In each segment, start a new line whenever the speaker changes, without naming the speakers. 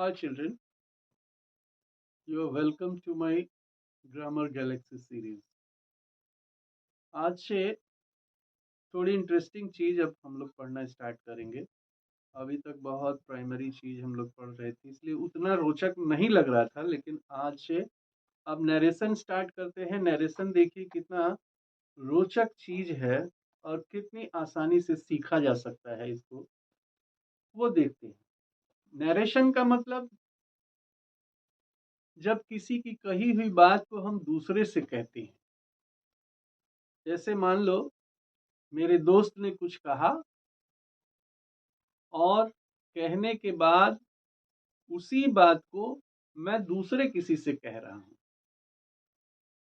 Hi children, you are welcome to my Grammar Galaxy series. आज से थोड़ी interesting चीज अब हम लोग पढ़ना स्टार्ट करेंगे। अभी तक बहुत प्राइमरी चीज हम लोग पढ़ रहे थे, इसलिए उतना रोचक नहीं लग रहा था, लेकिन आज से अब नरेशन स्टार्ट करते हैं। नरेशन देखिए कितना रोचक चीज है और कितनी आसानी से सीखा जा सकता है इसको, वो देखते हैं। नरेशन का मतलब जब किसी की कही हुई बात को हम दूसरे से कहते हैं। जैसे मान लो मेरे दोस्त ने कुछ कहा और कहने के बाद उसी बात को मैं दूसरे किसी से कह रहा हूं,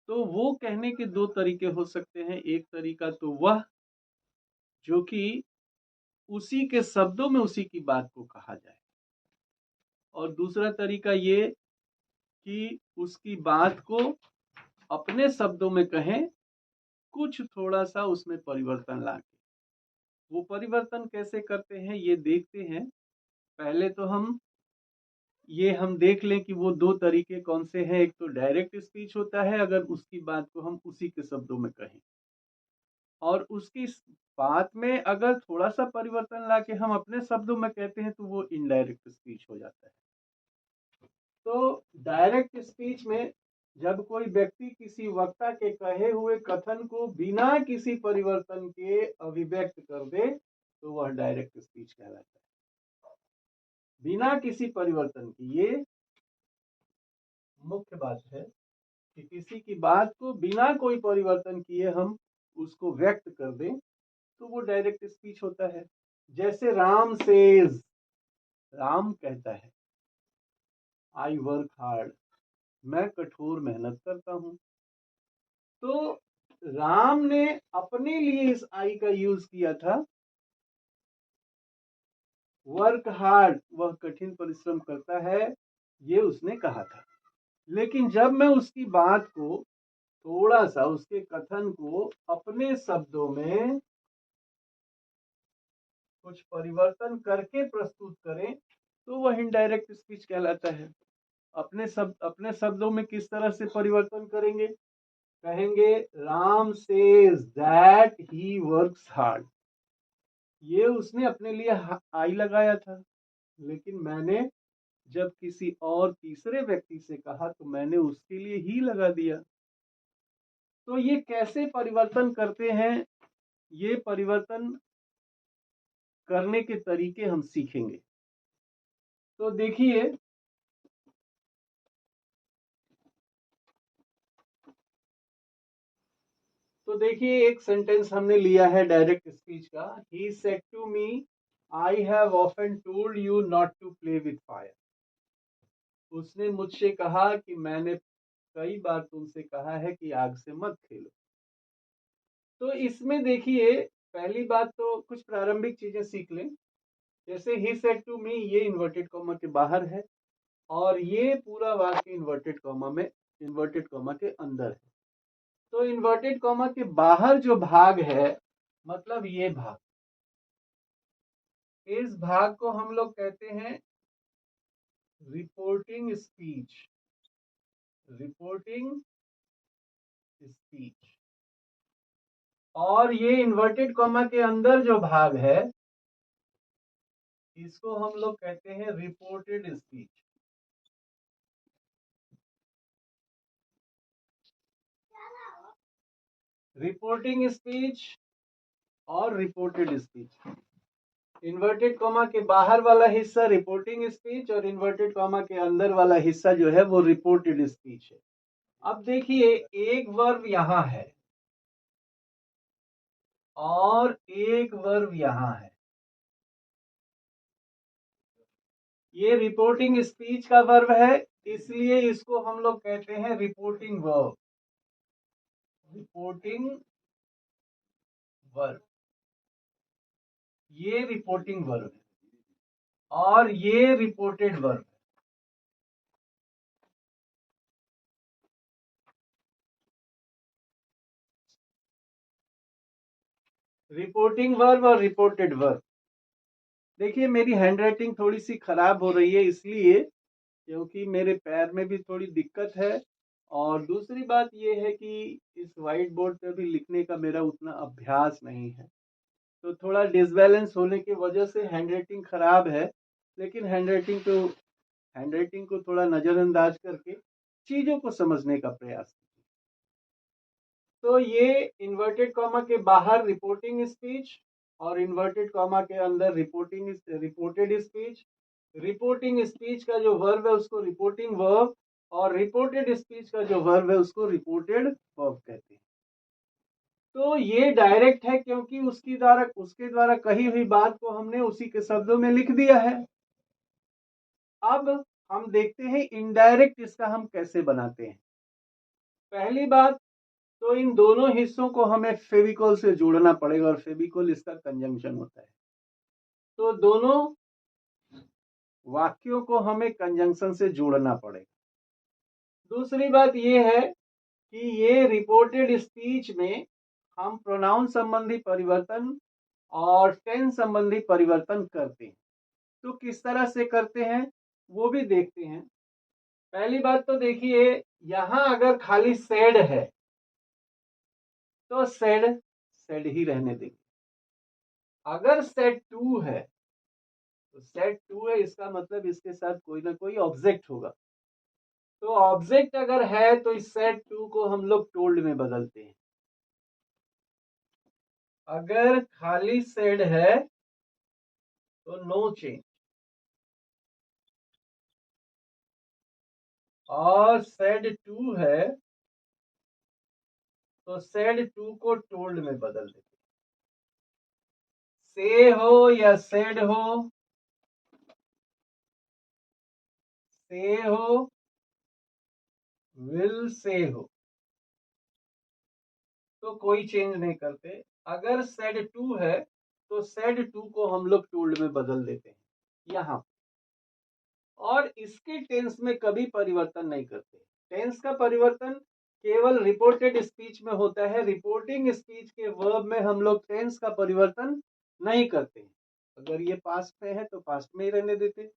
तो वो कहने के दो तरीके हो सकते हैं। एक तरीका तो वह जो कि उसी के शब्दों में उसी की बात को कहा जाए, और दूसरा तरीका ये कि उसकी बात को अपने शब्दों में कहें, कुछ थोड़ा सा उसमें परिवर्तन लाके। वो परिवर्तन कैसे करते हैं ये देखते हैं। पहले तो हम देख लें कि वो दो तरीके कौन से हैं। एक तो डायरेक्ट स्पीच होता है, अगर उसकी बात को हम उसी के शब्दों में कहें, और उसकी बात में अगर थोड़ा सा परिवर्तन लाके हम अपने शब्दों में कहते हैं तो वो इनडायरेक्ट स्पीच हो जाता है। तो डायरेक्ट स्पीच में जब कोई व्यक्ति किसी वक्ता के कहे हुए कथन को बिना किसी परिवर्तन के अभिव्यक्त कर दे तो वह डायरेक्ट स्पीच कहलाता है। बिना किसी परिवर्तन की, ये मुख्य बात है कि किसी की बात को बिना कोई परिवर्तन किए हम उसको व्यक्त कर दें तो वो डायरेक्ट स्पीच होता है। जैसे राम सेज, राम कहता है आई वर्क हार्ड, मैं कठोर मेहनत करता हूं। तो राम ने अपने लिए इस आई का यूज किया था। वर्क हार्ड, वह कठिन परिश्रम करता है, ये उसने कहा था। लेकिन जब मैं उसकी बात को थोड़ा सा, उसके कथन को अपने शब्दों में कुछ परिवर्तन करके प्रस्तुत करें तो वह इनडायरेक्ट स्पीच कहलाता है। अपने शब्दों में किस तरह से परिवर्तन करेंगे? कहेंगे Ram says that he works hard, ये उसने अपने लिए आई लगाया था, लेकिन मैंने जब किसी और तीसरे व्यक्ति से कहा तो मैंने उसके लिए ही लगा दिया। तो ये कैसे परिवर्तन करते हैं, ये परिवर्तन करने के तरीके हम सीखेंगे। तो देखिए, एक सेंटेंस हमने लिया है डायरेक्ट स्पीच का। He said to me I have often told you not to play with fire. उसने मुझसे कहा कि मैंने कई बार तुमसे कहा है कि आग से मत खेलो। तो इसमें देखिए, पहली बात तो कुछ प्रारंभिक चीजें सीख लें। जैसे ही सेड टू मी, ये इन्वर्टेड कॉमा के बाहर है और ये पूरा वाक्य इन्वर्टेड कॉमा में, इन्वर्टेड कॉमा के अंदर है। तो इन्वर्टेड कॉमा के बाहर जो भाग है, मतलब ये भाग, इस भाग को हम लोग कहते हैं रिपोर्टिंग स्पीच। Reporting speech. और ये इन्वर्टेड कॉमा के अंदर जो भाग है, इसको हम लोग कहते हैं रिपोर्टेड स्पीच। रिपोर्टिंग स्पीच और रिपोर्टेड स्पीच। इन्वर्टेड कॉमा के बाहर वाला हिस्सा रिपोर्टिंग स्पीच और इन्वर्टेड कॉमा के अंदर वाला हिस्सा जो है वो रिपोर्टेड स्पीच है। अब देखिए, एक वर्ब यहां है और एक वर्ब यहां है। ये रिपोर्टिंग स्पीच का वर्ब है, इसलिए इसको हम लोग कहते हैं रिपोर्टिंग वर्ब। रिपोर्टिंग वर्ब, ये रिपोर्टिंग वर्ब है और ये रिपोर्टेड वर्ब है। रिपोर्टिंग वर्ब और रिपोर्टेड वर्ब। देखिए, मेरी हैंडराइटिंग थोड़ी सी खराब हो रही है, इसलिए क्योंकि मेरे पैर में भी थोड़ी दिक्कत है, और दूसरी बात ये है कि इस व्हाइट बोर्ड पे भी लिखने का मेरा उतना अभ्यास नहीं है। तो थोड़ा डिसबैलेंस होने की वजह से हैंडराइटिंग खराब है, लेकिन हैंडराइटिंग को थोड़ा नज़रअंदाज करके चीज़ों को समझने का प्रयास कीजिए। तो ये इन्वर्टेड कॉमा के बाहर रिपोर्टिंग स्पीच, और इन्वर्टेड कॉमा के अंदर रिपोर्टेड स्पीच। रिपोर्टिंग स्पीच का जो वर्ब है उसको रिपोर्टिंग वर्ब, और रिपोर्टेड स्पीच का जो वर्ब है उसको रिपोर्टेड वर्ब कहते हैं। तो ये डायरेक्ट है, क्योंकि उसके द्वारा कही हुई बात को हमने उसी के शब्दों में लिख दिया है। अब हम देखते हैं इनडायरेक्ट इसका हम कैसे बनाते हैं। पहली बात, तो इन दोनों हिस्सों को हमें फेविकोल से जोड़ना पड़ेगा, और फेविकोल इसका कंजंक्शन होता है। तो दोनों वाक्यों को हमें कंजंक्शन से जोड़ना पड़ेगा। दूसरी बात यह है कि ये रिपोर्टेड स्पीच में हम प्रोनाउन संबंधी परिवर्तन और टेंस संबंधी परिवर्तन करते हैं। तो किस तरह से करते हैं वो भी देखते हैं। पहली बात तो देखिए, यहां अगर खाली सेड है तो सेड सेड ही रहने देंगे। अगर सेड टू है तो सेड टू है, इसका मतलब इसके साथ कोई ना कोई ऑब्जेक्ट होगा। तो ऑब्जेक्ट अगर है तो इस सेड टू को हम लोग टोल्ड में बदलते हैं। अगर खाली सेड है तो नो चेंज, और सेड टू है तो सेड टू को टोल्ड में बदल देते हैं। से हो या सेड हो, से हो, विल से हो, तो कोई चेंज नहीं करते। अगर सेड टू है तो सेड टू को हम लोग टोल्ड में बदल देते हैं यहां, और इसके टेंस में कभी परिवर्तन नहीं करते। टेंस का परिवर्तन केवल रिपोर्टेड स्पीच में होता है। रिपोर्टिंग स्पीच के वर्ब में हम लोग टेंस का परिवर्तन नहीं करते हैं। अगर ये पास्ट में है तो पास्ट में ही रहने देते,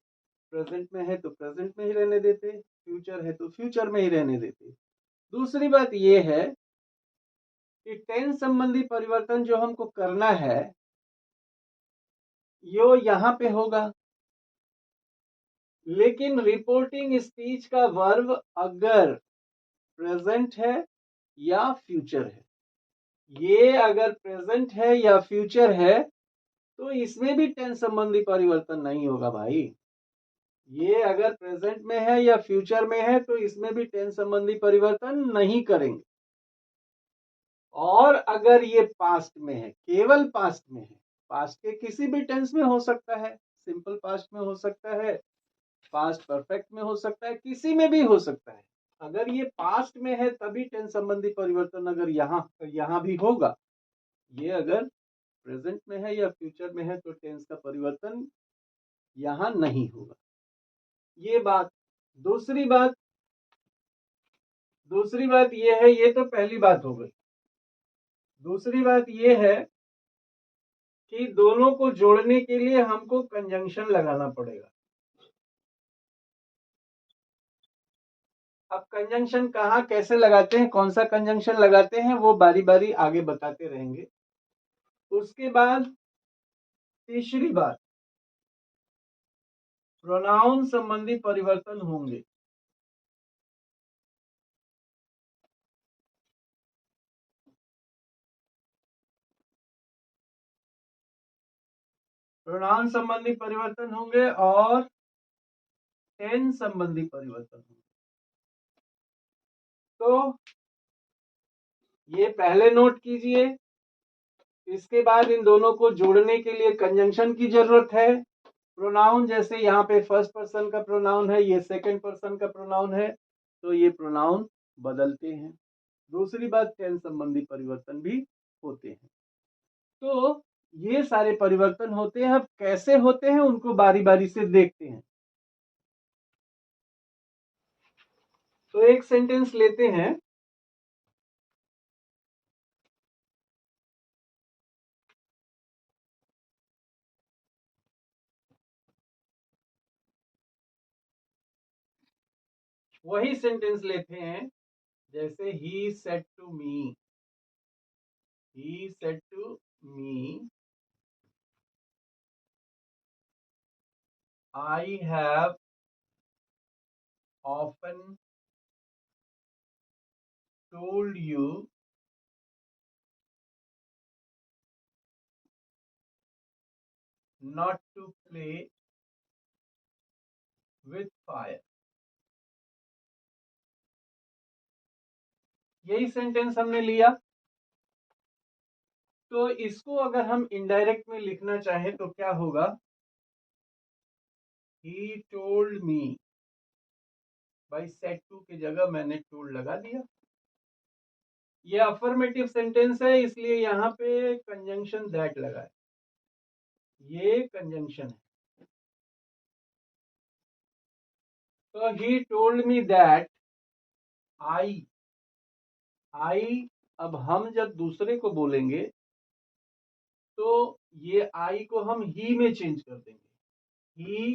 प्रेजेंट में है तो प्रेजेंट में ही रहने देते, फ्यूचर है तो फ्यूचर में ही रहने देते। दूसरी बात यह है कि टेंस संबंधी परिवर्तन जो हमको करना है यो यहां पे होगा, लेकिन रिपोर्टिंग स्पीच का वर्ब अगर प्रेजेंट है या फ्यूचर है, ये अगर प्रेजेंट है या फ्यूचर है तो इसमें भी टेंस संबंधी परिवर्तन नहीं होगा भाई। ये अगर प्रेजेंट में है या फ्यूचर में है तो इसमें भी टेंस संबंधी परिवर्तन नहीं करेंगे। और अगर ये पास्ट में है, केवल पास्ट में है, पास्ट के किसी भी टेंस में हो सकता है, सिंपल पास्ट में हो सकता है, पास्ट परफेक्ट में हो सकता है, किसी में भी हो सकता है। अगर ये पास्ट में है तभी टेंस संबंधी परिवर्तन अगर यहाँ भी होगा। ये अगर प्रेजेंट में है या फ्यूचर में है तो टेंस का परिवर्तन यहाँ नहीं होगा। ये बात। दूसरी बात दूसरी बात ये है, ये तो पहली बात हो गई। दूसरी बात ये है कि दोनों को जोड़ने के लिए हमको कंजंक्शन लगाना पड़ेगा। अब कंजंक्शन कहाँ कैसे लगाते हैं, कौन सा कंजंक्शन लगाते हैं, वो बारी बारी आगे बताते रहेंगे। उसके बाद तीसरी बात, प्रोनाउन संबंधी परिवर्तन होंगे। प्रोनाउन संबंधी परिवर्तन होंगे और टेंस संबंधी परिवर्तन होंगे। तो ये पहले नोट कीजिए। इसके बाद इन दोनों को जोड़ने के लिए कंजंक्शन की जरूरत है। प्रोनाउन जैसे यहाँ पे फर्स्ट पर्सन का प्रोनाउन है, ये सेकंड पर्सन का प्रोनाउन है, तो ये प्रोनाउन बदलते हैं। दूसरी बात, टेंस संबंधी परिवर्तन भी होते हैं। तो ये सारे परिवर्तन होते हैं। अब कैसे होते हैं उनको बारी बारी से देखते हैं। तो एक सेंटेंस लेते हैं। वही सेंटेंस लेते हैं, जैसे he said to me, he said to me, I have often told you not to play with fire. यही सेंटेंस हमने लिया। तो इसको अगर हम इनडायरेक्ट में लिखना चाहें तो क्या होगा, ही टोल्ड मी, भाई सेड टू की जगह मैंने टोल्ड लगा दिया। ये अफर्मेटिव सेंटेंस है, इसलिए यहाँ पे कंजंक्शन दैट लगा है, ये कंजंक्शन है। तो he told me that I, आई, अब हम जब दूसरे को बोलेंगे तो ये आई को हम ही में चेंज कर देंगे। He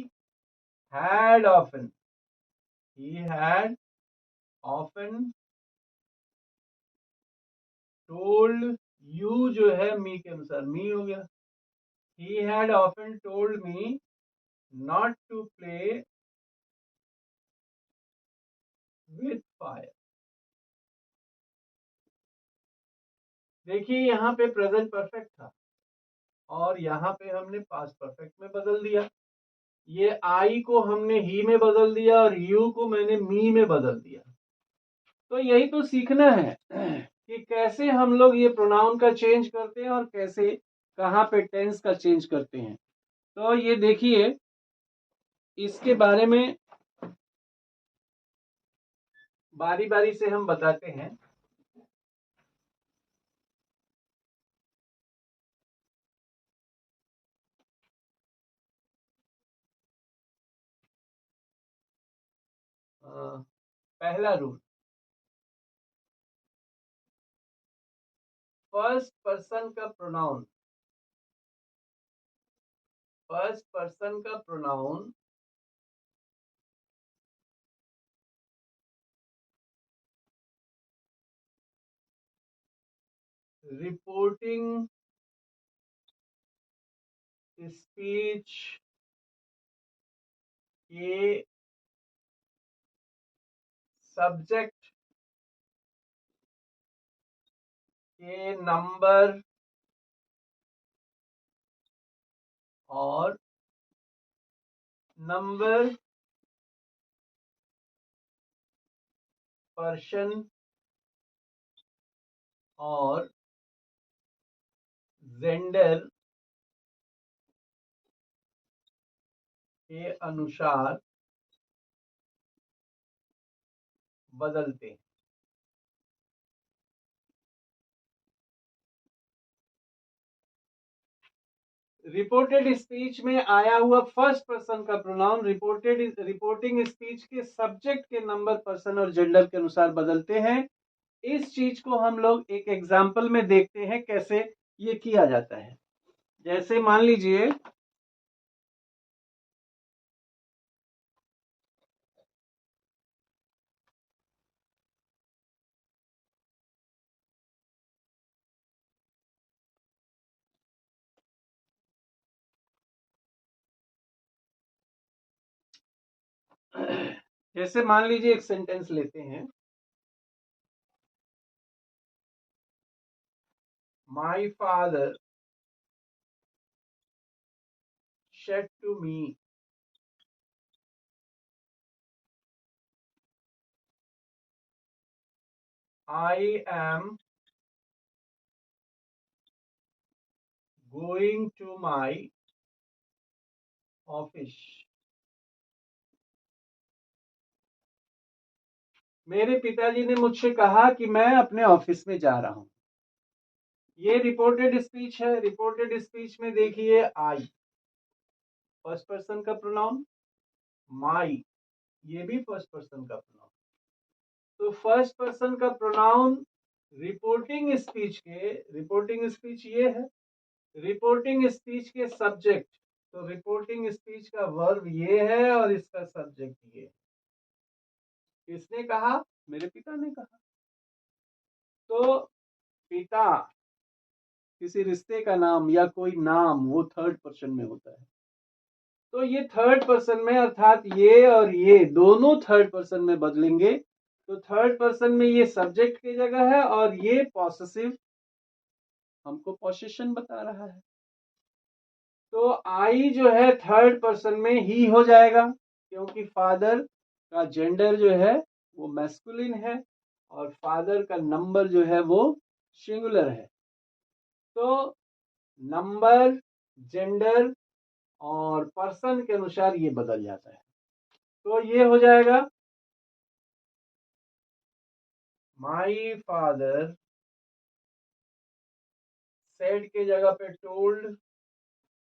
had often, he had often told you, जो है मी के अनुसार मी हो गया। He had often told me not to play with fire. देखिए यहाँ पे प्रेजेंट परफेक्ट था और यहाँ पे हमने पास्ट परफेक्ट में बदल दिया। ये आई को हमने ही में बदल दिया और यू को मैंने मी में बदल दिया। तो यही तो सीखना है कि कैसे हम लोग ये प्रोनाउन का चेंज करते हैं और कैसे कहाँ पे टेंस का चेंज करते हैं। तो ये देखिए, इसके बारे में बारी बारी से हम बताते हैं। पहला रूल, फर्स्ट पर्सन का प्रोनाउन, फर्स्ट पर्सन का प्रोनाउन रिपोर्टिंग स्पीच के सब्जेक्ट के नंबर और नंबर, पर्सन और जेंडर के अनुसार बदलते हैं। रिपोर्टेड स्पीच में आया हुआ फर्स्ट पर्सन का प्रोनाउन रिपोर्टिंग स्पीच के सब्जेक्ट के नंबर, पर्सन और जेंडर के अनुसार बदलते हैं। इस चीज को हम लोग एक एग्जाम्पल में देखते हैं कैसे ये किया जाता है। जैसे मान लीजिए जैसे मान लीजिए एक सेंटेंस लेते हैं, my father said to me, I am going to my office. मेरे पिताजी ने मुझसे कहा कि मैं अपने ऑफिस में जा रहा हूं। ये रिपोर्टेड स्पीच है। रिपोर्टेड स्पीच में देखिए, आई फर्स्ट पर्सन का प्रोनाउन, माई ये भी फर्स्ट पर्सन का प्रोनाउन। तो फर्स्ट पर्सन का प्रोनाउन रिपोर्टिंग स्पीच ये है, रिपोर्टिंग स्पीच के सब्जेक्ट, तो रिपोर्टिंग स्पीच का वर्ब ये है और इसका सब्जेक्ट ये है। किसने कहा? मेरे पिता ने कहा। तो पिता किसी रिश्ते का नाम या कोई नाम वो थर्ड पर्सन में होता है। तो ये थर्ड पर्सन में अर्थात ये और ये दोनों थर्ड पर्सन में बदलेंगे। तो थर्ड पर्सन में ये सब्जेक्ट की जगह है और ये पॉसेसिव हमको पोजीशन बता रहा है। तो आई जो है थर्ड पर्सन में ही हो जाएगा, क्योंकि फादर का जेंडर जो है वो मैस्कुलिन है और फादर का नंबर जो है वो सिंगुलर है। तो नंबर, जेंडर और पर्सन के अनुसार ये बदल जाता है। तो ये हो जाएगा माई फादर सेड के जगह पे told,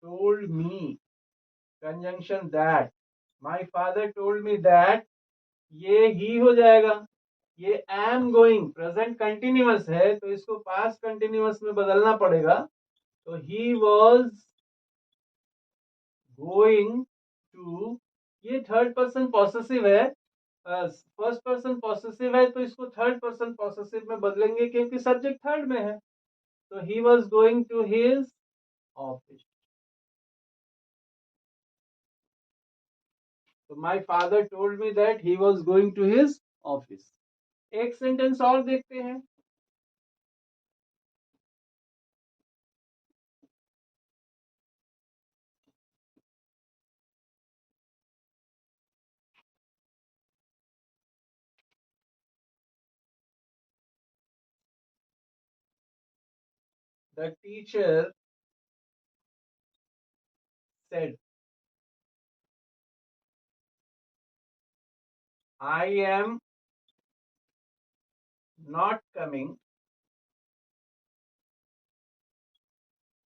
told me, conjunction that, my father told me that, ये ही हो जाएगा। ये एम गोइंग प्रेजेंट कंटिन्यूअस है तो इसको पास्ट कंटिन्यूअस में बदलना पड़ेगा। तो ही वॉज गोइंग टू, ये थर्ड पर्सन पॉसेसिव है, फर्स्ट पर्सन पॉसेसिव है तो इसको थर्ड पर्सन पॉसेसिव में बदलेंगे क्योंकि सब्जेक्ट थर्ड में है। तो he was going to his office. तो my father told me that he was going to his office. एक सेंटेंस और देखते हैं। The teacher said, I am not coming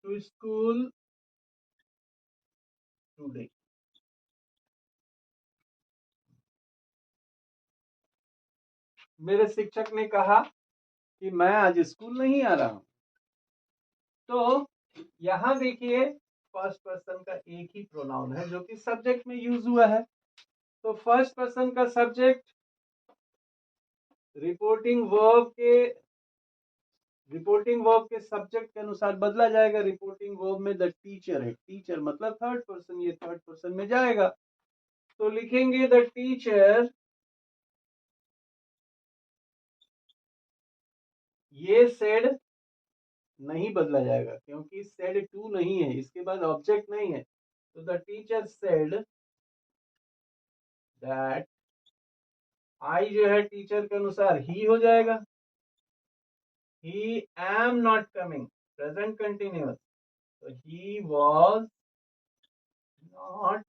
to school today. मेरे शिक्षक ने कहा कि मैं आज स्कूल नहीं आ रहा हूं। तो यहां देखिए फर्स्ट पर्सन का एक ही प्रोनाउन है जो कि सब्जेक्ट में यूज हुआ है। तो फर्स्ट पर्सन का सब्जेक्ट रिपोर्टिंग वर्ब के सब्जेक्ट के अनुसार बदला जाएगा। रिपोर्टिंग वर्ब में द टीचर है, टीचर मतलब थर्ड पर्सन, ये थर्ड पर्सन में जाएगा। तो लिखेंगे द टीचर, ये सेड नहीं बदला जाएगा क्योंकि सेड टू नहीं है, इसके बाद ऑब्जेक्ट नहीं है। तो the teacher said that, I जो है टीचर के अनुसार ही हो जाएगा। He am not coming present continuous, तो ही वॉज नॉट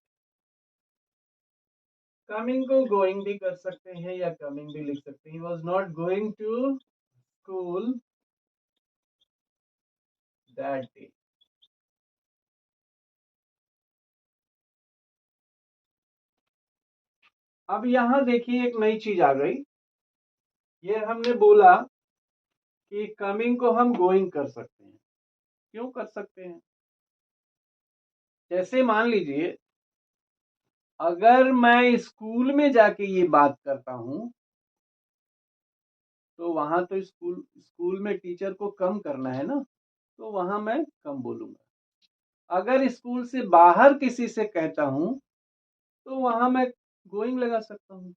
कमिंग, को गोइंग भी कर सकते हैं या कमिंग भी लिख सकते हैं। He was not going to school that day. अब यहां देखिए एक नई चीज आ गई। ये हमने बोला कि कमिंग को हम गोइंग कर सकते हैं। क्यों कर सकते हैं? जैसे मान लीजिए अगर मैं स्कूल में जाके ये बात करता हूं तो वहां तो स्कूल स्कूल में टीचर को कम करना है ना, तो वहां मैं कम बोलूंगा। अगर स्कूल से बाहर किसी से कहता हूं तो वहां मैं गोइंग लगा सकता हूं।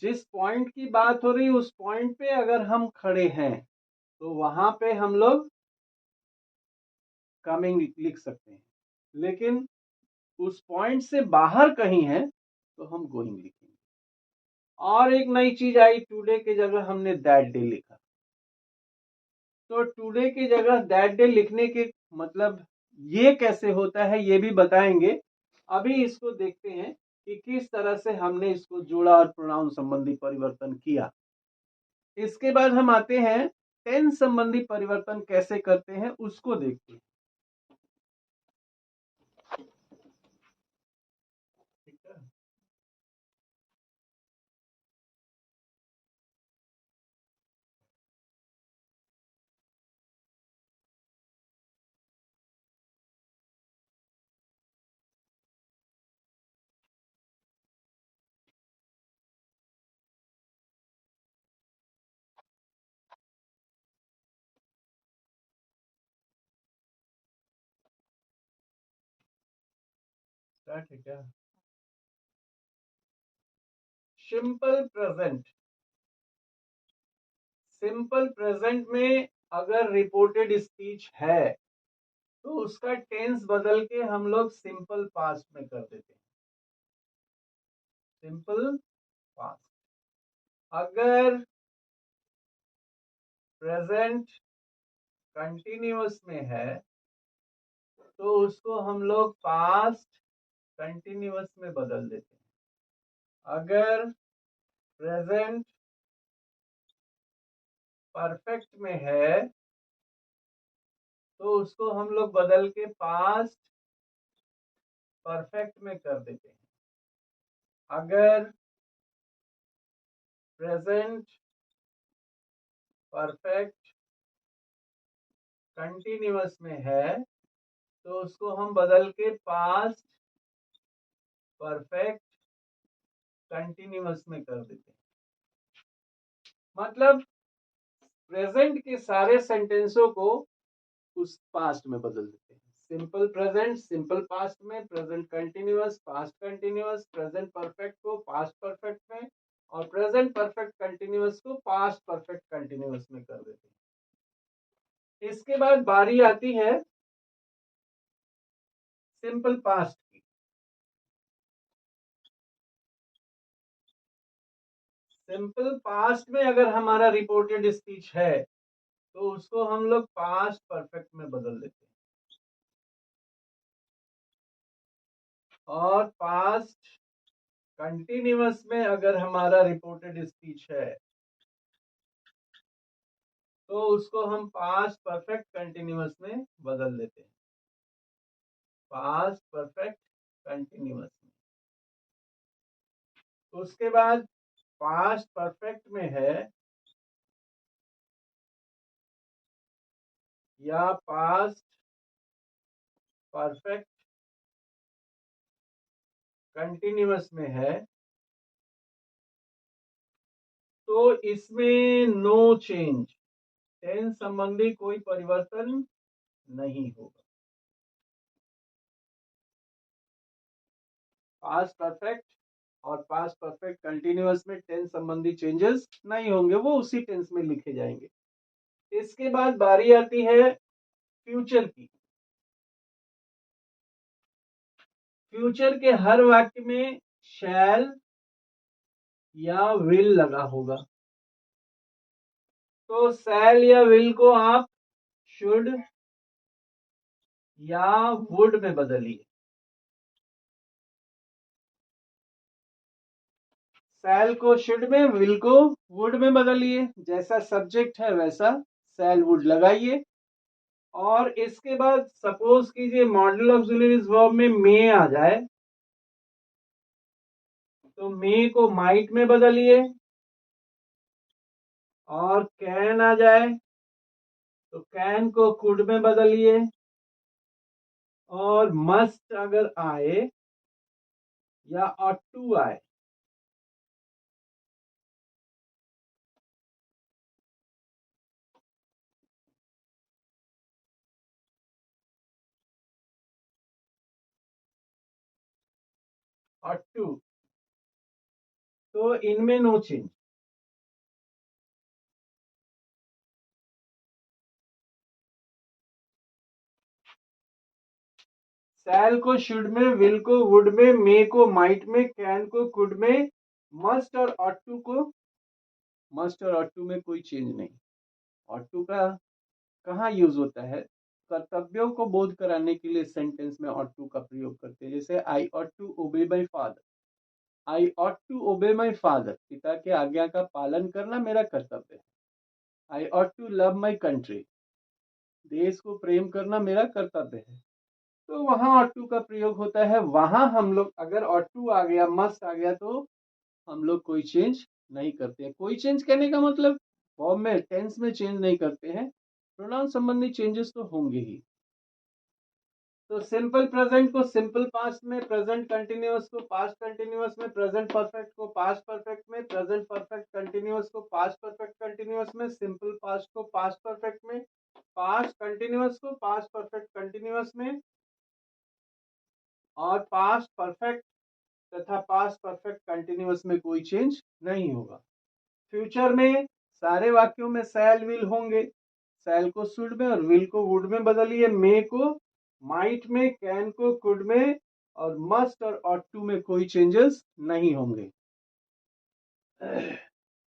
जिस पॉइंट की बात हो रही है उस पॉइंट पे अगर हम खड़े हैं तो वहां पे हम लोग कमिंग लिख सकते हैं, लेकिन उस पॉइंट से बाहर कहीं है तो हम गोइंग लिखेंगे। और एक नई चीज आई, टुडे की जगह हमने दैट डे लिखा। तो टुडे की जगह दैट डे लिखने के मतलब ये कैसे होता है ये भी बताएंगे। अभी इसको देखते हैं कि किस तरह से हमने इसको जोड़ा और प्रोनाउन संबंधी परिवर्तन किया। इसके बाद हम आते हैं टेंस संबंधी परिवर्तन कैसे करते हैं उसको देखते हैं। ठीक है। स्टार्ट है क्या? Simple present. सिंपल प्रेजेंट में अगर रिपोर्टेड स्पीच है तो उसका टेंस बदल के हम लोग सिंपल पास्ट में कर देते हैं, सिंपल पास्ट। अगर प्रेजेंट कंटिन्यूअस में है तो उसको हम लोग पास्ट कंटिन्यूअस में बदल देते हैं। अगर प्रेजेंट परफेक्ट में है तो उसको हम लोग बदल के पास्ट परफेक्ट में कर देते हैं। अगर प्रेजेंट परफेक्ट कंटिन्यूअस में है तो उसको हम बदल के पास्ट परफेक्ट कंटिन्यूअस में कर देते हैं। मतलब प्रेजेंट के सारे सेंटेंसों को उस पास्ट में बदल देते हैं। सिंपल प्रेजेंट सिंपल पास्ट में, present continuous past continuous, present perfect को पास्ट परफेक्ट में और प्रेजेंट परफेक्ट कंटिन्यूअस को पास्ट परफेक्ट कंटिन्यूअस में कर देते हैं। इसके बाद बारी आती है सिंपल पास्ट की। सिंपल पास्ट में अगर हमारा रिपोर्टेड स्पीच है तो उसको हम लोग पास्ट परफेक्ट में बदल देते हैं। और पास्ट कंटिन्यूअस में अगर हमारा रिपोर्टेड स्पीच है तो उसको हम पास्ट परफेक्ट कंटिन्यूअस में बदल देते हैं, पास्ट परफेक्ट कंटिन्यूअस में। उसके बाद पास्ट परफेक्ट में है या पास्ट परफेक्ट कंटिन्यूअस में है तो इसमें नो चेंज, टेंस संबंधी कोई परिवर्तन नहीं होगा। पास्ट परफेक्ट और पास्ट परफेक्ट कंटिन्यूअस में टेंस संबंधी चेंजेस नहीं होंगे, वो उसी टेंस में लिखे जाएंगे। इसके बाद बारी आती है फ्यूचर की। फ्यूचर के हर वाक्य में शैल या विल लगा होगा तो शैल या विल को आप शुड या वुड में बदलिए। शैल को शुड में, विल को वुड में बदलिए। जैसा सब्जेक्ट है वैसा शैल वुड लगाइए। और इसके बाद सपोज कीजिए मॉडल ऑक्सिलरीज वर्ब में मे आ जाए तो मे को माइट में बदलिए। और कैन आ जाए तो कैन को कुड में बदलिए। और मस्ट अगर आए या ऑट टू आए ऑट टू तो इनमें नो चेंज। शैल को शुड में, विल को वुड में, मे को माइट में, कैन को कुड में, मस्ट और ऑट टू को, मस्ट और ऑट टू में कोई चेंज नहीं। ऑट टू का कहाँ यूज होता है? कर्तव्यों को बोध कराने के लिए सेंटेंस में ऑट टू का प्रयोग करते हैं। जैसे आई ought to obey my father, I ought to obey my father, पिता के आज्ञा का पालन करना मेरा कर्तव्य है। I ought to love my country, देश को प्रेम करना मेरा कर्तव्य है। तो वहां ऑट टू का प्रयोग होता है। वहां हम लोग अगर ऑट टू आ गया, मस्ट आ गया तो हम लोग कोई चेंज नहीं करते हैं। कोई चेंज करने का मतलब फॉर्म में, टेंस में चेंज नहीं करते हैं। प्रोनाउन संबंधी चेंजेस तो होंगे ही। तो सिंपल प्रेजेंट को सिंपल पास्ट में, प्रेजेंट कंटिन्यूअस को पास्ट कंटिन्यूअस में, प्रेजेंट परफेक्ट को पास्ट परफेक्ट में, प्रेजेंट परफेक्ट कंटिन्यूअस को पास्ट परफेक्ट कंटिन्यूअस में, सिंपल पास्ट को पास्ट परफेक्ट में, पास्ट कंटिन्यूअस को पास्ट परफेक्ट कंटिन्यूअस में, और पास्ट परफेक्ट तथा पास्ट परफेक्ट कंटिन्यूअस में कोई चेंज नहीं होगा। फ्यूचर में सारे वाक्यों में शैल विल होंगे, शैल को शुड में और विल को वुड में बदलिए, मे को माइट में, कैन को कुड में, और मस्ट और ऑट टू में कोई चेंजेस नहीं होंगे।